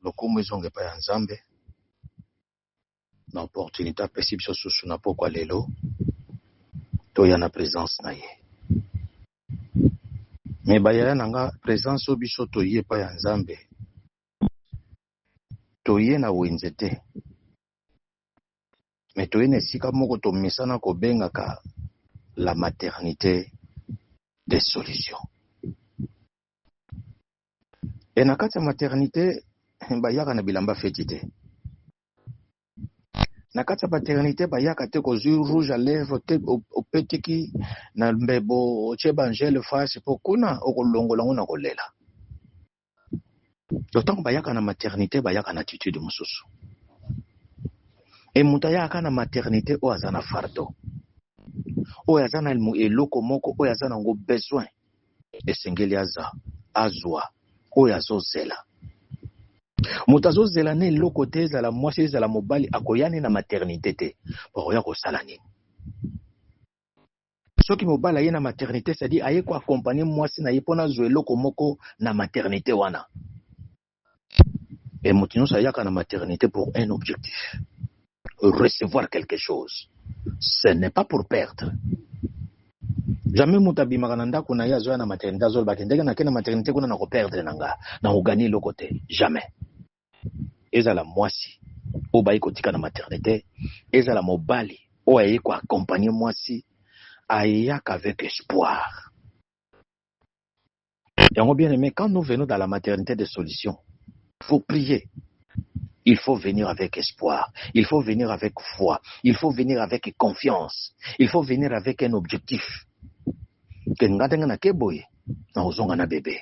lokumu ezonge pa ya nzambe na opportunité apesi biso susu na pokwa lelo toya na présence na ye. Me bayaya nanga présence o biso toye pa ya nzambe toye na wenze te, me toye na esika moko tomesana kobengaka la maternité des solutions. E na kati ya maternité bayaka na bilamba feti te. Na kati ya paternité bayaka te kozwi rouge à lèvres te opetiki na mbebo otie bangele fasi po kuna okolongola ngo na kolela. D'autant bayaka na maternité bayaka na attitude mosusu. E muta yaka na maternité o azana fardo. O azana eloko moko o azana ngo besoin. Esengeli aza azwa o azozela. Muta azozela ne eloko te ezala mwasi ezala mobali akoyane na maternité te. Oya kosala nini? Soki mobali aye na maternité c'est-à-dire aye ko accompagner mwasi na ye pona zo eloko moko na maternité wana. Et mutu ça yaka na maternité pour un objectif. Recevoir quelque chose. Ce n'est pas pour perdre. Jamais mutabi makananda kuna ya zo na maternité azol bakendeka na kena maternité kuna na ko perdre nanga na ko gagner le côté. Jamais. Ezala mwasi o bayi kotika na maternité, ezala mobali o aye ko accompagner mwasi ayaka avec espoir. Et bien aimé, quand nous venons dans la maternité des solutions, il faut prier. Il faut venir avec espoir. Il faut venir avec foi. Il faut venir avec confiance. Il faut venir avec un objectif. Kengatanga na keboye na ozonga na bébé.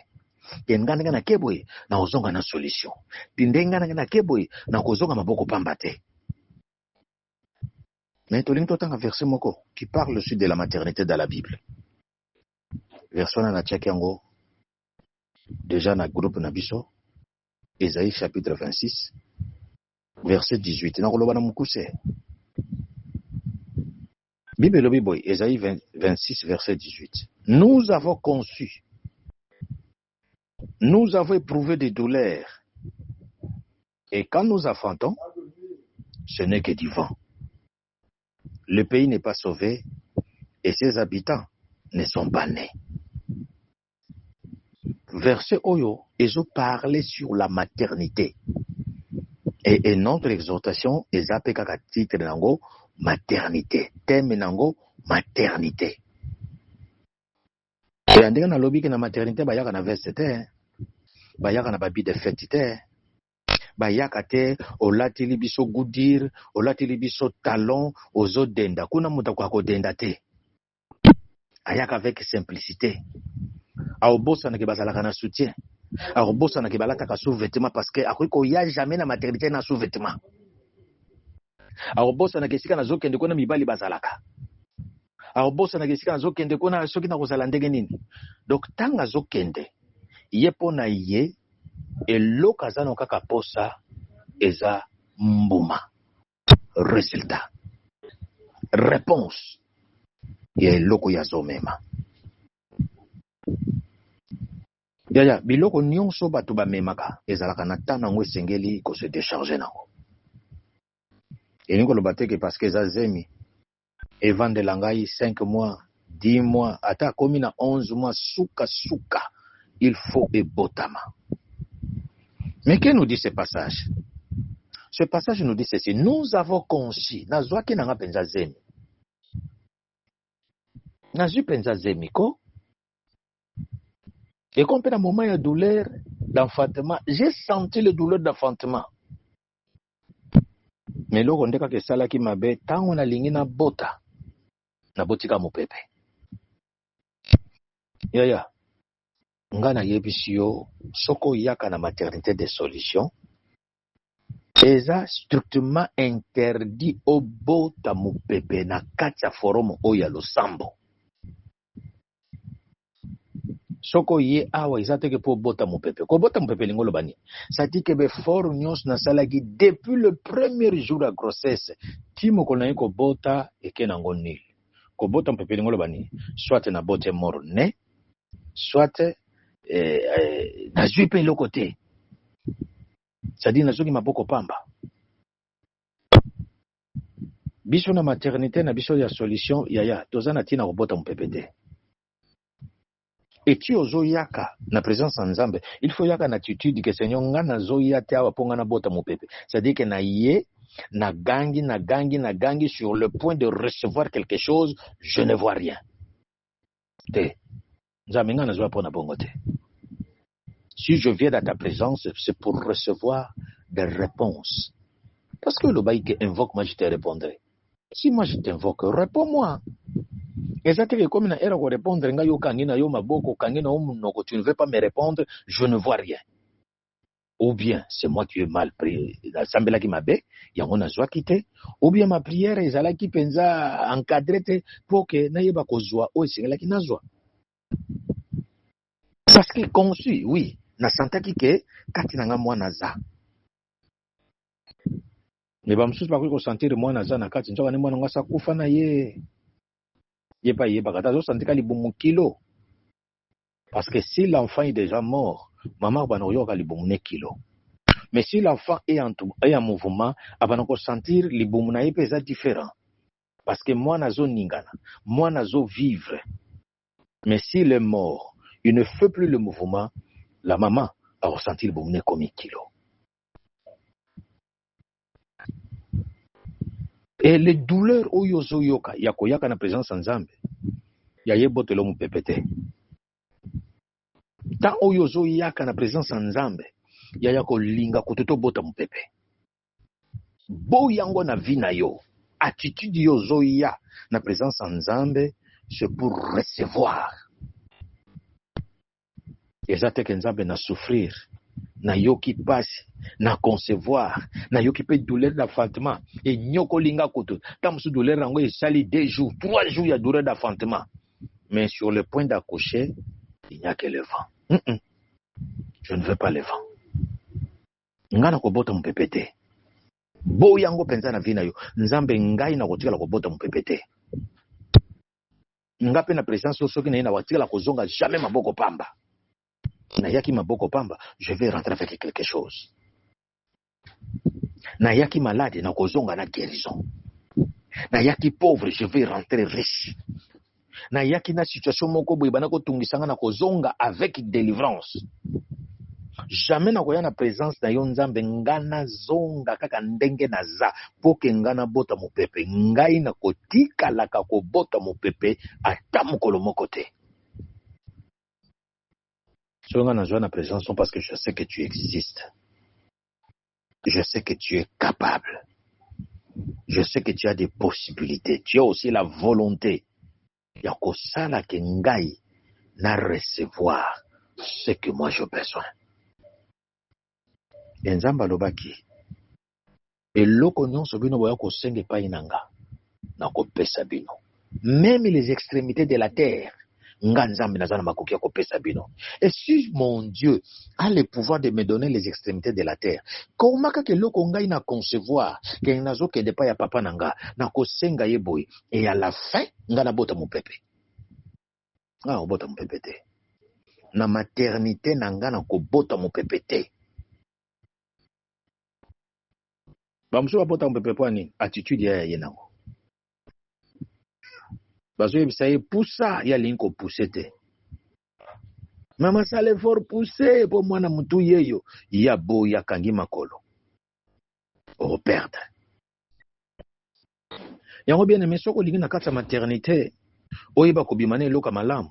Kengatanga na keboye na ozonga na solution. Tindenga na keboye na kozonga maboko pambate. Mais tolingi totanga verset moko qui parle aussi de la maternité dans la Bible. Verset na tchaki yango déjà na groupe na biso. Ésaïe chapitre 26, verset 18. Bible Bible, Ésaïe 26, verset 18. Nous avons conçu, nous avons éprouvé des douleurs, et quand nous affrontons, ce n'est que du vent. Le pays n'est pas sauvé, et ses habitants ne sont pas nés. Verset Oyo, ils ont parlé sur la maternité. Et notre exhortation est appelée à titre de maternité. Thème nango maternité. Et andeka na lobi que na maternité bayaka na veste te, bayaka na babi de fête te, bayaka te olatili biso goudir, olatili biso talon, ozo denda. Kuna muta kwa ko denda te. Ayaka avec simplicité. Aobosa na ke bazalaka na soutien. Aobosa na ke balata ka sous-vêtement parce que akoiko ya jamais na maternité na sous-vêtement. Aobosa na ke sika na zokende kona mibali bazalaka. Aobosa na ke sika na zokende kona soki na kozala ndenge nini. Donc tanga zokende yepo na ye eloko azana kaka posa eza mbuma. Résultat. Réponse. Ye loko ya zomema. Yaya, biloko nyonso bato ba memaka ezalaka na tana ngo esengeli ko se décharger nango. Elingo loba teke parce que zazemi evandela ngai 5 mois, 10 mois, ata komi na 11 mois suka, il faut ebotama. Mais que nous dit ce passage? Ce passage nous dit ceci: nous avons conçu, nazwaki nanga penza zemi. Nazwi penza zemi ko. Et comme dans un moment de douleur d'enfantement, j'ai senti le douleur d'enfantement. Mais là, on dit que ça là qui m'a bé, tant on a ligné na bota, na botika mo pepe. Yaya, ngana yebisio, soko yaka na maternité des solutions, eza strictement interdit au bota mo pepe na katia forum oya lo sambo. Soko ye awa izate ke po bota mo pepe. Ko bota mo pepe lingolo bani. Ça dit que be for nyos na salagi depuis le premier jour de grossesse. Timo ko na ko bota e ke na ngoni. Ko bota mo pepe lingolo bani. Soit na bote moro ne, soit na jupe le côté. C'est-à-dire nazoki maboko pamba. Biso na maternité na biso ya solution yaya tozana tina robota mpepete. Et tu ozo yaka na présence en Nzambe, il faut yaka na attitude que Seigneur ngana zo yate awa ponga na bota mopepe. C'est-à-dire que na ye na gangi sur le point de recevoir quelque chose, je ne vois rien. Te. Nzambe ngana zo pona bongo te. Si je viens dans ta présence, c'est pour recevoir des réponses. Parce que le bail que invoque moi je te répondrai. Si moi je t'invoque, réponds-moi. Exactement comme na era ko répondre nga yo kangi na yo maboko kangi na munoko, tu ne veux pas me répondre, je ne vois rien. Ou bien c'est moi qui ai mal pris la sambela qui mabe yango na zwa kite, ou bien ma prière ezala ki penza encadré te pour que na yeba ko zwa o singela ki na zwa. Parce que conçu, oui, na santaki ke kati na nga mwana za. Mais ba msusu ba ko sentir mwana za na kati nzoka ne mwana ngasa kufa na ye. Yeba kata zo sentir ka libumu kilo. Parce que si l'enfant est déjà mort, maman va pas libumune kilo. Mais si l'enfant est en mouvement, elle va sentir libumuna est différent. Parce que moi nazo ningana, moi nazo vivre. Mais s'il est mort, il ne fait plus le mouvement, la maman a ressenti libumune comme un kilo. Et les douleurs oyozo yoka, yakoyaka na présence en Nzambe, ya yebote lo mupepete. Tant oyozo yaka na présence en Nzambe, yaya ko linga kototo bota mupepe. Bo yango na vie na yo, attitude yozo ya na présence en Nzambe, c'est pour recevoir. Ezate ke Nzambe na souffrir, na yo qui passe, na concevoir, na yo qui peut douleur d'enfantement, et nyoko linga koto, tam su douleur rango e sali 2 jours, 3 jours ya douleur d'enfantement. Mais sur le point d'accoucher, il n'y a que le vent. Je ne veux pas le vent. Ngana ko bota mpepete. Bo yango penza na vina yo. Nzambe ngai na kotika la ko bota mpepete. Ngape na présence soki na ina watika la kozonga jamais maboko pamba. Na yaki maboko pamba, je vais rentrer avec quelque chose. Na yaki malade na kozonga na guérison. Na yaki pauvre, je vais rentrer riche. Na yaki na situation moko boye bana ko tungisanga na kozonga avec délivrance. Jamais na koya na présence na yo Nzambe ngana zonga kaka ndenge na za poke ngana bota mopepe ngai na kotika laka ko bota mopepe ata mokolo moko te. So ngana zo na présence parce que je sais que tu existes. Je sais que tu es capable. Je sais que tu as des possibilités. Tu as aussi la volonté. Ya kosala ke ngai na recevoir ce que moi j'ai besoin. Nzamba lobaki eloko nyonso bino boya kosenga epai nanga na kopesa bino, même les extrémités de la terre nga Nzambe naza na makoki ya kopesa bino. Et si mon Dieu a le pouvoir de me donner les extrémités de la terre, comment kaka eloko ngai na concevoir ke nazokende epai ya papa nanga na kosenga ye boye, et à la fin nga nabota mopepe nga kobota mopepe te na maternité na nga na kobota mopepe te. Bamusu bapota mopepe po nini? Attitude ya ye nango. Bazo yebisa ye pusa ya lingi kopuse te. Mama sala effort pousse po mwana mutu yeyo ya bo ya kangi makolo. O perdre. Yango bien aimé soko lingi na kati ya maternité oyeba kobimana eloka malamu.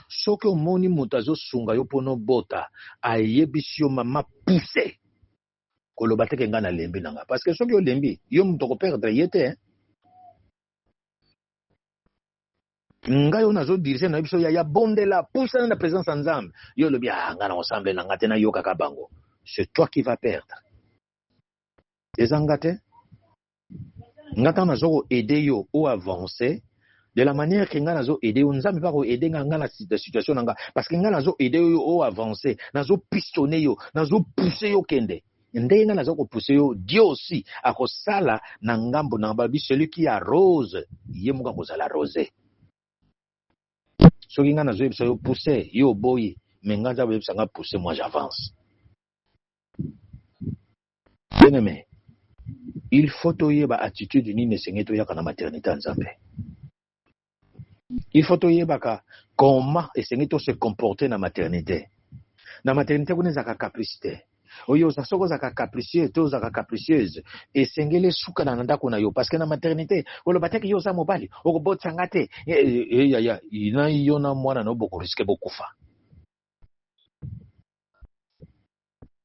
Soki omoni moto azosunga yo pono bota ayebisi yo mama pousse. Koloba teke nga na lembi nanga. Parce que soki olembi, yo moto koperdre ye te. Ngai on azo dirige na biso ya bondela poussa na présence en Nzambe. Yo lobi nga na ensemble na ngate na yo kaka bango. C'est toi qui vas perdre. Ezangate. Ngata na zo aider yo ou avancer de la manière que nga na zo aider yo Nzambe ba ko aider nga na situation nga parce que nga na zo aider yo ou avancer, na zo pistonner yo, na zo pousser yo kende. Ndenge nga na zo ko pousser yo, Dieu aussi akosala na ngambo na babi celui qui arrose, ye muka kozala rosé. Soki nga nazo yebisa yo pousser yo boyi, mais nga nzambe yebisa nga pousser, moi j'avance. Bien-aimé, il faut toyeba attitude nini senge toyaka na maternité en Nzambe. Il faut toyeba comment esenge to se comporter na maternité. Na maternité kuna zaka capricité. Oyo soko zaka capricieux, to zaka capricieuse. Esengele suka na ndako na yo parce que na maternité, olo bataki yo za mobali, okobotsa ngate. Ya, ina yo na mwana no boko risque bokufa.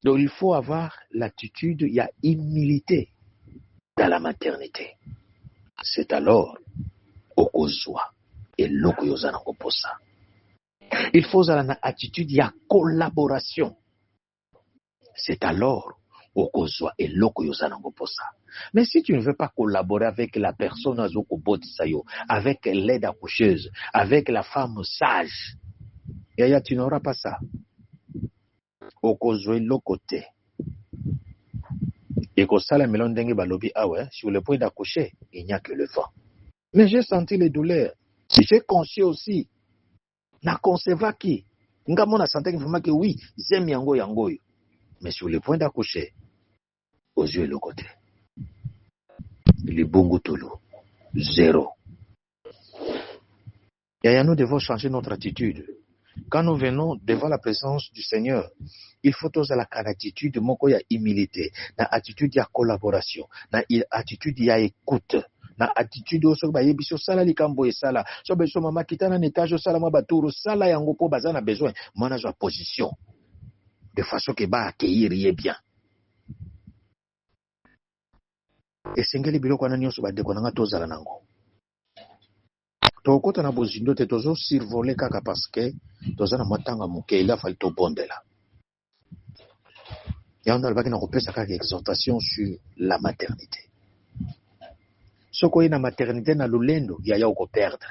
Donc il faut avoir l'attitude, il y a humilité dans la maternité. C'est alors okozwa et loko yozana koposa. Il faut avoir l'attitude, il y a collaboration. C'est alors okozwa et loko yozana koposa. Mais si tu ne veux pas collaborer avec la personne avec l'aide accoucheuse, avec la femme sage, yaya, tu n'auras pas ça. Okozwe lokote. Et que ça, la melon dengue balobi, ah ouais, sur le point d'accoucher, il n'y a que le vent. Mais j'ai senti les douleurs. J'ai conscience aussi. Na conceva qui. Nga mona senti que oui, j'aime yango yango. Mais sur le point d'accoucher, aux yeux le côté. Le bongo tolo. Zéro. Et nous devons changer notre attitude. Quand nous venons devant la présence du Seigneur, il faut oser la attitude, moko ya humilité, na attitude ya collaboration, na attitude ya écoute, na attitude oso ba yebiso sala likambo esala, so beso mama kitana na étage sala ma baturu sala yango po bazana besoin, mana zo position de façon que ba accueillir bien. Esengeli biloko na nyonso ba deko na tozala nango. Tokota na bozindo te tozo survoler kaka parce que tozana matanga muke ila fali to bondela. Et on a le exhortation sur la maternité. Ce qu'on a na maternité na lulendo ya ko perdre.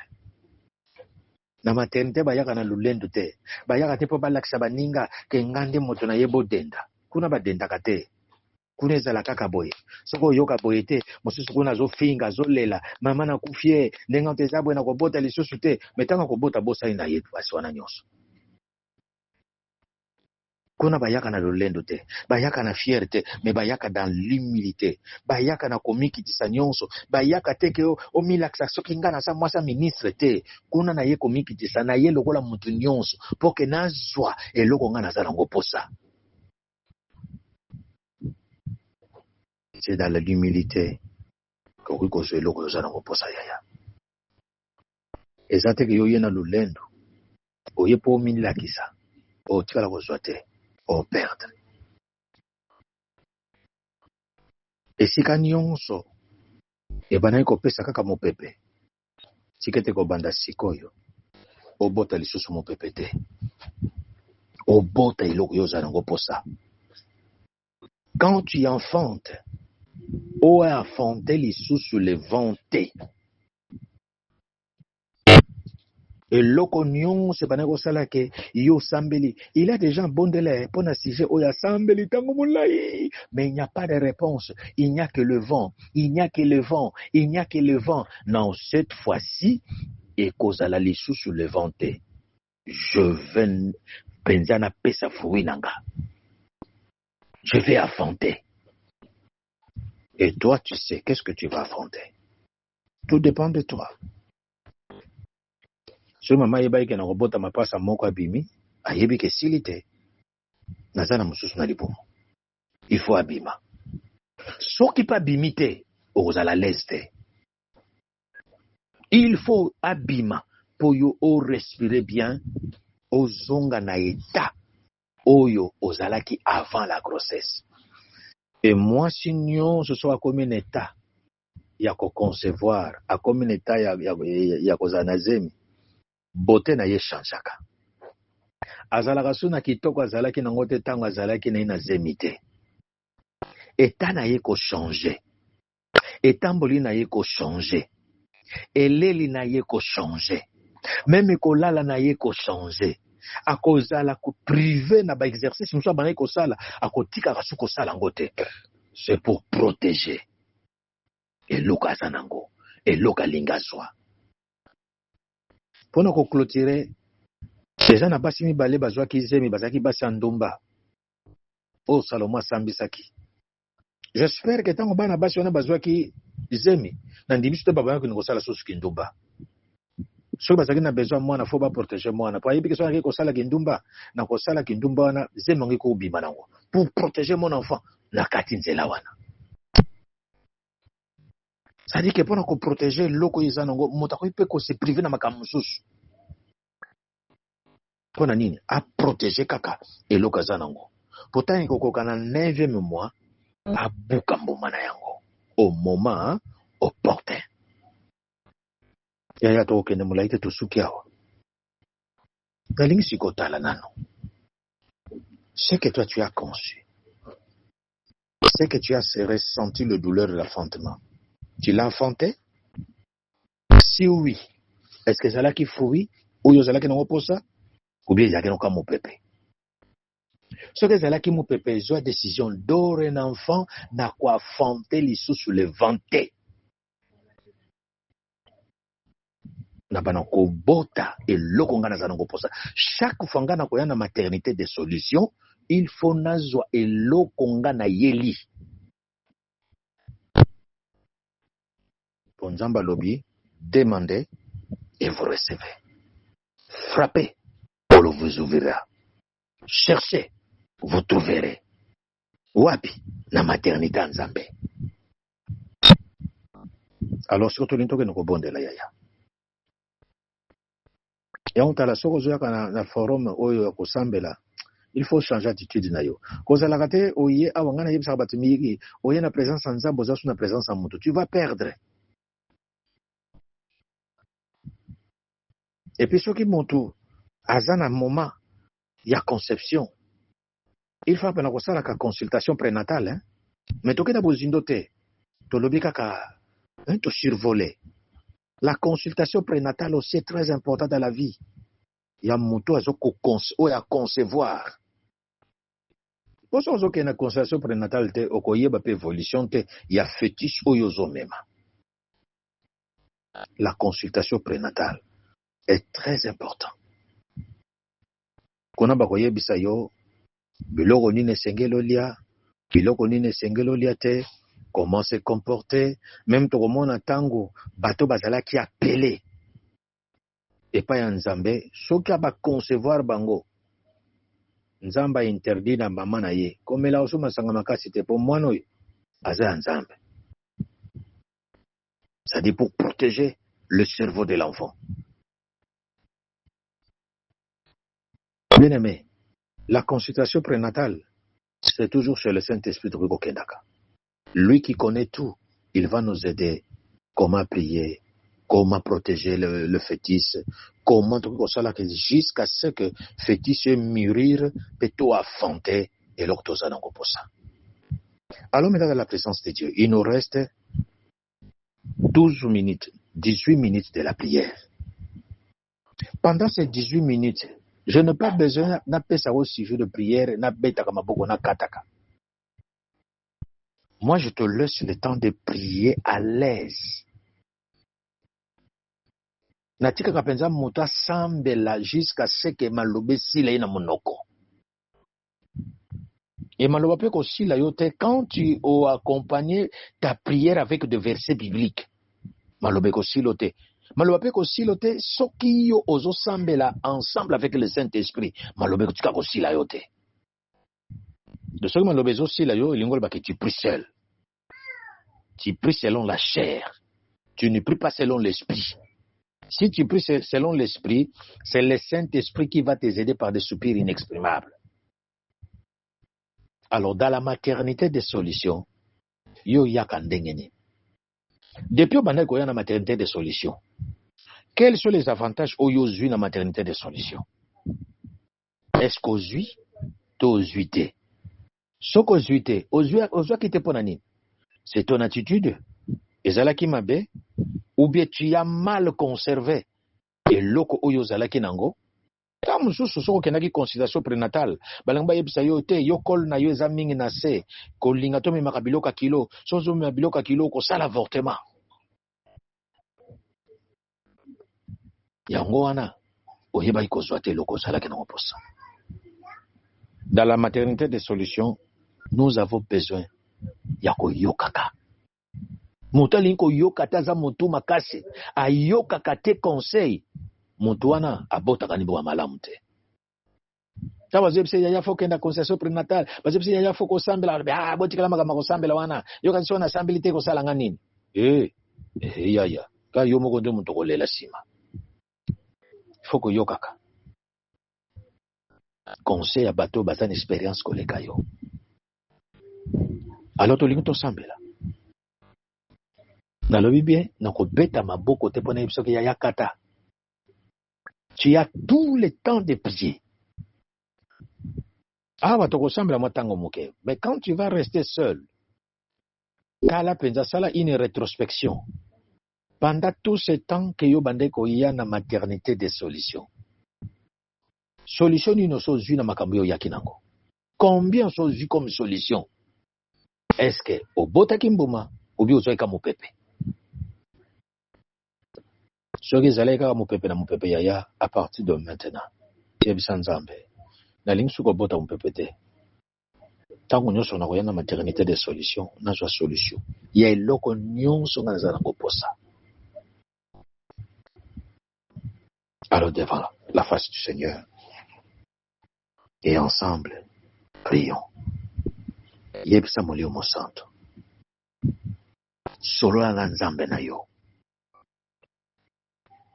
Na maternité ba yaka na lulendo te. Ba yaka te po balakisa baninga ke ngande moto na yebo denda. Kuna ba denda kate. Kuna ezala kaka boye. Soko yoka boye te, mosusu kuna zo finga zo lela, mama na kufie, ndenga ntezabwe na kobota lisusu te, metanga kobota bosa ina yetu asiwana nyonso. Kuna bayaka na lolendo te, bayaka na fierté, mais bayaka dans l'humilité, bayaka na komikitisa nyonso, bayaka te ke o milaksa soki nga na sa mwasa ministre te, kuna na ye komikitisa na ye lokola mutu nyonso, po ke nazwa eloko nga naza nango posa. C'est dans l'humilité que oui ko zo eloko yoza nango posa yaya. Eza te ke yo ye na lolendo, oye po milakisa, o tikala kozwa te. Au perdre. Esika nyonso ebanayi kopesa kaka mopepe. Sikete kobanda sikoyo. Obota lisusu mopepe te. Obota iloko yoza nango posa. Quand tu enfantes, o enfanté lisusu le vanté. Et l'oconion, c'est pas que yo sambeli. Il a déjà bon délai pour un sujet où il y a sambeli tangomoulaï. Mais il n'y a pas de réponse. Il n'y a que le vent. Il n'y a que le vent. Il n'y a que le vent. Non, cette fois-ci, et cause à la lissou sur le venté. Je vais penzana pesa fruinanga. Je vais affronter. Et toi, tu sais, qu'est-ce que tu vas affronter? Tout dépend de toi. So mama yeba ike na robota mapasa moko abimi, ayebi ke silite. Nazana mususu na lipo. Il faut abima. Soki pa bimite, ozala leste. Il faut abima pour yo o respirer bien, ozonga na état oyo ozalaki avant la grossesse. Et moi sinon ce soit comme un état ya ko concevoir, a comme un état ya kozanazemi. Bote na ye chanchaka. Azalaka suna kitoko azalaki nango te tango azalaki na ina zemite. Eta na ye ko changer. Etamboli na ye ko changer. Eleli na ye ko changer. Même kolala na ye ko changer. Akozala ko privé na ba exercice mso bana ko sala, akotika kasu ko sala ngote. C'est pour protéger. Eloka zanango, eloka lingazwa. Pour nous clôturer, les gens n'ont pas si balé bazwa ki zemi bazaki basi andumba. Oh Salomon sambisaki. J'espère que tant bana basi on a besoin qui zemi na ndimi te baba ko sala sosu kindumba. So basaki na besoin moi na faut ba protéger moi na pa yebi que so ko sala kindumba na ko sala kindumba na zemi ngi ko bima nango pour protéger mon enfant na kati nzela wana. Ça dit que pour nous protéger loko izanongo motako ipe ko se priver na makambo susu. Pona nini a protéger kaka et loko izanongo. Pourtant il ko kana 9e mois a bukambo mana yango au moment opportun. Yaya to kende mulaite to suki awa. Nalingi sikotala nano. Ce que toi tu as conçu. C'est que tu as ressenti le douleur de l'enfantement. Tu l'as enfanté? Si oui, est-ce que c'est là qu'il faut oui? Ou il y a là qui n'ont pas ça? Ou bien il y a qui n'ont pas mon pépé? Ce que c'est là qui mon pépé, j'ai décision d'or un enfant n'a quoi enfanter les sous sur le venté. N'a pas n'enko bota et l'okonga n'a zanongo pour ça. Chaque fois qu'on a une maternité des solutions, il faut n'azwa et l'okonga na yeli. Ponzamba lobby, demandez et vous recevez. Frappez, on vous ouvrira. Cherchez, vous trouverez. Wapi, na maternité en Zambé. Alors, surtout, nous avons bon de la yaya. Et on a la soko zoya na forum oyo kosambela. Il faut changer d'attitude na yo. Koza la kate oye awangana yebisa batumiki, oye na présence en Zambo, zasu na présence en mutu. Tu vas perdre. Et puis, ce qui montre, à un moment, il y a conception. Il faut apprendre à la consultation prénatale. Hein? Mais tu as besoin de te survoler. La consultation prénatale aussi est très importante dans la vie. Il y a un mot à concevoir. Pour ça, il y a une consultation prénatale, il y a une évolution, il y a fétiche ou même. La consultation prénatale est très important. Kona bakoye bisayo biloko nini sengelo lia biloko nini sengelo lia te comment se comporter même to komona tango bato bazala ki appelé et pas ya nzambe soki ba concevoir bango nzamba interdit na mama na ye komela osoma sanga makasi te po mwana oyo aza nzambe. Ça dit pour protéger le cerveau de l'enfant. Bien aimé, la consultation prénatale, c'est toujours chez le Saint-Esprit de Rugo Kendaka. Lui qui connaît tout, il va nous aider comment prier, comment protéger le fœtus, comment jusqu'à ce que le fœtus mûrir, peut-être affanter et l'octosanango pour ça. Alors maintenant, dans la présence de Dieu, il nous reste 12 minutes, 18 minutes de la prière. Pendant ces 18 minutes, je n'ai pas besoin d'appeler ça au sujet de prière, moi, je te laisse le temps de prier à l'aise. Natika kapenza muta sambela jusqu'à ce que malobe sila ina monoko. Et malobe pe ko sila yote quand tu as accompagné ta prière avec des versets bibliques. Malobe ko silote. Malobe ko silote soki yo ozo sambela ensemble avec le Saint-Esprit. Malobe ko tika ko sila yote. De ce que malobe zo sila yo ilingol ba que tu pries seul. Tu pries selon la chair. Tu ne pries pas selon l'esprit. Si tu pries selon l'esprit, c'est le Saint-Esprit qui va t'aider par des soupirs inexprimables. Alors, dans la maternité des solutions, yo yakandengeni. Depuis au la maternité des solutions, quels sont les avantages au yozui la maternité des solutions? Est-ce qu'aux hui, t'aux huité? Ce qu'aux huité, aux hui qui te ponani, c'est ton attitude. Ezalaki mabe, ou bien tu as mal conservé et loko oyo zalaki nango. Ta mususu soko kenaki consultation prénatale, balanga yebisa yo te yo kol na yo eza mingi na se, kolinga to memaka biloka kilo, sozo memaka biloka kilo ko sala avortement. Yango wana oyeba ikozwa te loko zalaki nango posa. Dans la maternité des solutions, nous avons besoin ya koyokaka. Moto alingi koyoka te aza motu makasi, ayokaka te conseil, moto wana abotaka nibo wa malamu te. Ta bazebise yaya fo kenda concession prénatale, bazebise yaya fo kosambela, botikala makambo kosambela wana, yoka so na sambeli te kosala nga nini? Yaya, ka yo moko nde moto kolela sima. Fo koyokaka. Conseil ya bato baza na expérience koleka yo. Alors tolingi tosambela. Nalobi bien, nakobeta maboko te pona yebisa ke yaya kata. Tu as tout le temps de prier. Mais quand tu vas rester seul, kala penza sala une rétrospection. Pendant tout ce temps que yo bande ko ya na maternité des solutions. Solution ni no so na makambo yo yakinango. Combien so vu comme solution? Est-ce que au botaki mbuma ou bien ozoika mopepe? Soki zaleka mopepe na mopepe yaya à partir de maintenant. Yebisa Nzambe. Na lingi suko bota mopepe te. Tango nyonso na koyana maternité des solutions, na zo solution. Ya eloko nyonso na zala koposa. Alors devant la face du Seigneur et ensemble prions. Yebisa molio mo santo. Solo na Nzambe na yo.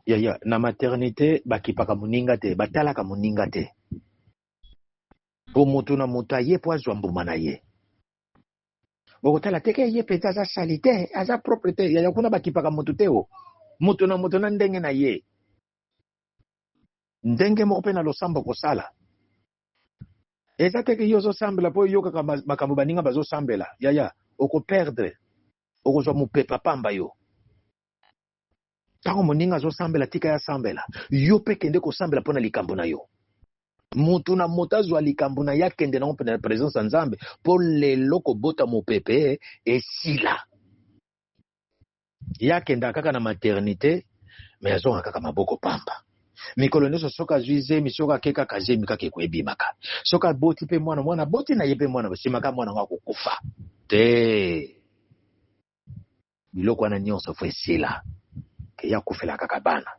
Ya na maternité bakipaka muninga te, batalaka muninga te. Po mutu na mutu aye po azwa mbuma na ye. Bokotala teke ye peta aza salite, aza propriété, ya kuna bakipaka mutu te o. Mutu na ndenge na ye. Ndenge moko pe na losambo kosala. Eza teke yo zo sambela po yo kaka makambo baninga bazo sambela. Ya oko perdre. Oko zo mupepa pamba yo. Tango moninga zo sambela tika ya sambela. Yo pe kende ko sambela pona likambo na yo. Mutu na motazo likambo na ya kende na open na présence ya Nzambe po lelo ko bota mopepe esila. Ya kenda kaka na maternité mais azonga kaka maboko pamba. Mikolo nyonso soka zuize misoka keka kaze mikake kwebimaka. Soka boti pe mwana boti na yepe mwana basimaka mwana ngako kufa. Te. Biloko wana nyonso fo esila. Ke ya kufela kaka bana.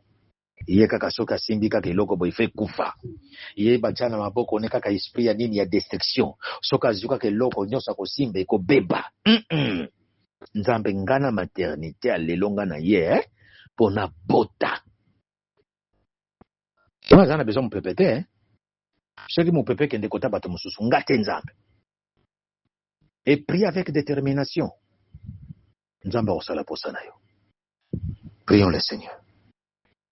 Iye kaka soka simbi kaka iloko bo ife kufa. Iye bachana maboko ne kaka esprit ya nini ya destruction. Soka zuka ke loko nyonso ko simbe ko beba. Nzambe ngana maternité alelonga na ye pona bota. Ona zana besoin mopepe te. Soki mopepe kende kota bato mosusu ngate Nzambe. Et prie avec détermination. Nzambe osala posa na yo. Prions le Seigneur.